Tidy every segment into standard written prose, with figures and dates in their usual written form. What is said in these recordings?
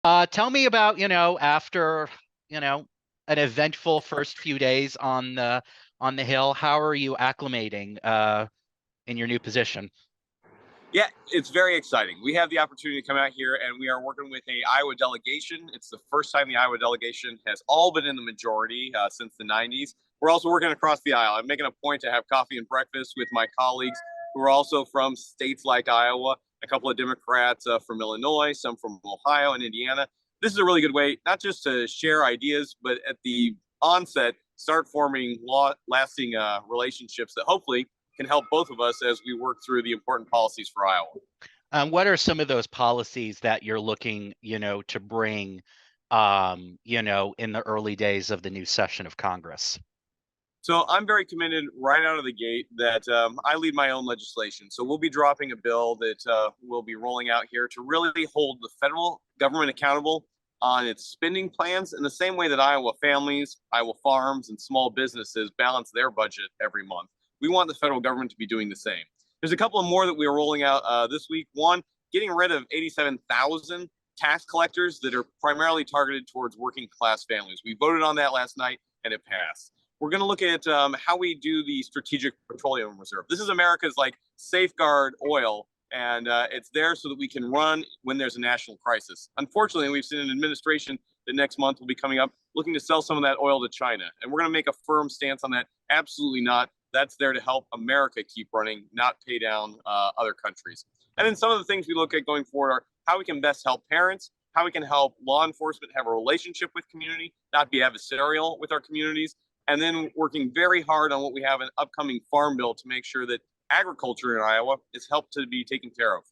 Tell me about, after, you know, an eventful first few days on the Hill, how are you acclimating in your new position? Yeah, it's very exciting. We have the opportunity to come out here and we are working with a Iowa delegation. It's the first time the Iowa delegation has all been in the majority since the 90s. We're also working across the aisle. I'm making a point to have coffee and breakfast with my colleagues who are also from states like Iowa, a couple of Democrats from Illinois, some from Ohio and Indiana. This is a really good way, not just to share ideas, but at the onset, start forming lasting relationships that hopefully can help both of us as we work through the important policies for Iowa. What are some of those policies that you're looking, to bring, in the early days of the new session of Congress? So I'm very committed right out of the gate that I lead my own legislation. So we'll be dropping a bill that we'll be rolling out here to really hold the federal government accountable on its spending plans in the same way that Iowa families, Iowa farms, and small businesses balance their budget every month. We want the federal government to be doing the same. There's a couple of more that we are rolling out this week. One, getting rid of 87,000 tax collectors that are primarily targeted towards working class families. We voted on that last night and it passed. We're going to look at how we do the strategic petroleum reserve. This is America's like safeguard oil, and it's there so that we can run when there's a national crisis. Unfortunately, we've seen an administration that next month will be coming up looking to sell some of that oil to China, and we're going to make a firm stance on that. Absolutely not. That's there to help America keep running, not pay down other countries. And then some of the things we look at going forward are how we can best help parents, how we can help law enforcement have a relationship with community, not be adversarial with our communities, and then working very hard on what we have an upcoming farm bill to make sure that agriculture in Iowa is helped to be taken care of.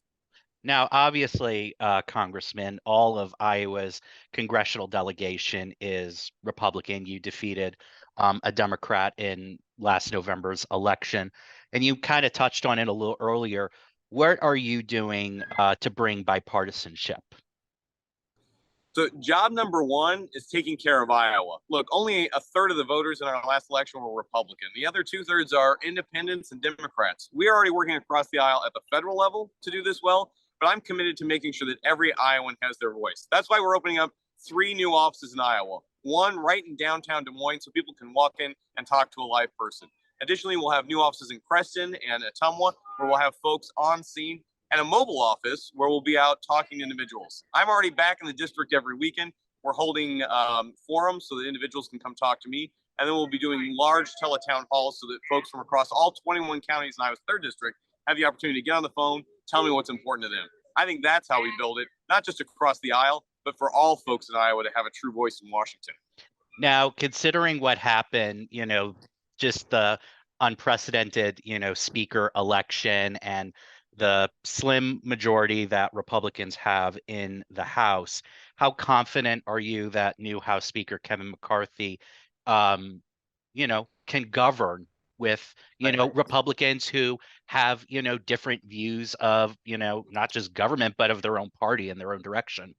Now, obviously, Congressman, all of Iowa's congressional delegation is Republican. You defeated a Democrat in last November's election, and you kind of touched on it a little earlier. What are you doing to bring bipartisanship? So, job number one is taking care of Iowa. Look, only a third of the voters in our last election were Republican. The other two-thirds are independents and Democrats. We are already working across the aisle at the federal level to do this well, but I'm committed to making sure that every Iowan has their voice. That's why we're opening up 3 new offices in Iowa. One right in downtown Des Moines so people can walk in and talk to a live person. Additionally, we'll have new offices in Creston and Ottumwa where we'll have folks on scene and a mobile office where we'll be out talking to individuals. I'm already back in the district every weekend. We're holding forums so that individuals can come talk to me. And then we'll be doing large teletown halls so that folks from across all 21 counties in Iowa's 3rd district have the opportunity to get on the phone, tell me what's important to them. I think that's how we build it, not just across the aisle, but for all folks in Iowa to have a true voice in Washington. Now, considering what happened, just the unprecedented, speaker election and the slim majority that Republicans have in the House, how confident are you that new House Speaker Kevin McCarthy, can govern with, Republicans who have, different views of, not just government, but of their own party and their own direction?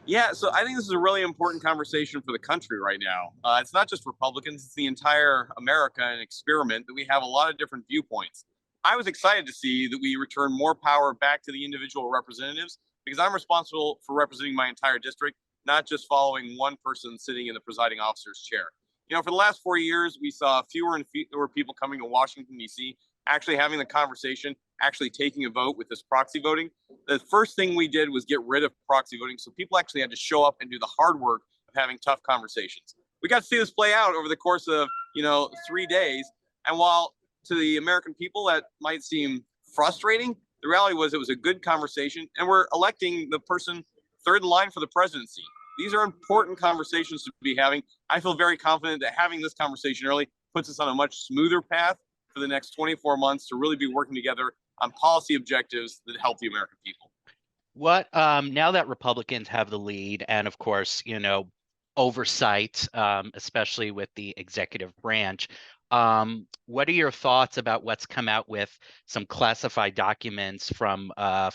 Yeah, so I think this is a really important conversation for the country right now. It's not just Republicans, it's the entire America and experiment that we have a lot of different viewpoints. I was excited to see that we return more power back to the individual representatives because I'm responsible for representing my entire district, not just following one person sitting in the presiding officer's chair. For the last 4 years, we saw fewer and fewer people coming to Washington, D.C., actually having the conversation, actually taking a vote with this proxy voting. The first thing we did was get rid of proxy voting so people actually had to show up and do the hard work of having tough conversations. We got to see this play out over the course of 3 days, and while to the American people that might seem frustrating, the reality was it was a good conversation, and we're electing the person third in line for the presidency. These are important conversations to be having. I feel very confident that having this conversation early puts us on a much smoother path for the next 24 months to really be working together on policy objectives that help the American people. What now that Republicans have the lead and of course, oversight, especially with the executive branch, what are your thoughts about what's come out with some classified documents from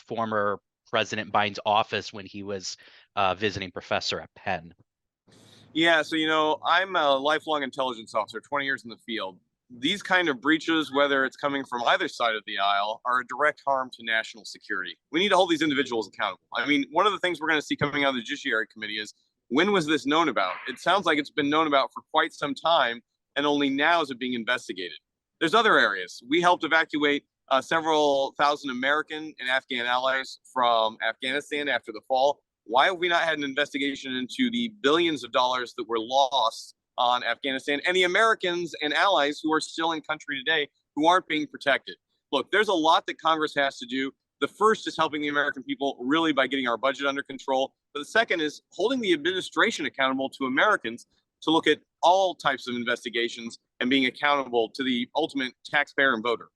former President Biden's office when he was visiting professor at Penn? Yeah, so I'm a lifelong intelligence officer, 20 years in the field. these kind of breaches, whether it's coming from either side of the aisle, are a direct harm to national security. We need to hold these individuals accountable. I mean, one of the things we're going to see coming out of the Judiciary Committee is, when was this known about? It sounds like it's been known about for quite some time, and only now is it being investigated. There's other areas. We helped evacuate several thousand American and Afghan allies from Afghanistan after the fall. Why have we not had an investigation into the billions of dollars that were lost on Afghanistan and the Americans and allies who are still in country today who aren't being protected? Look, there's a lot that Congress has to do. The first is helping the American people really by getting our budget under control. But the second is holding the administration accountable to Americans to look at all types of investigations and being accountable to the ultimate taxpayer and voter.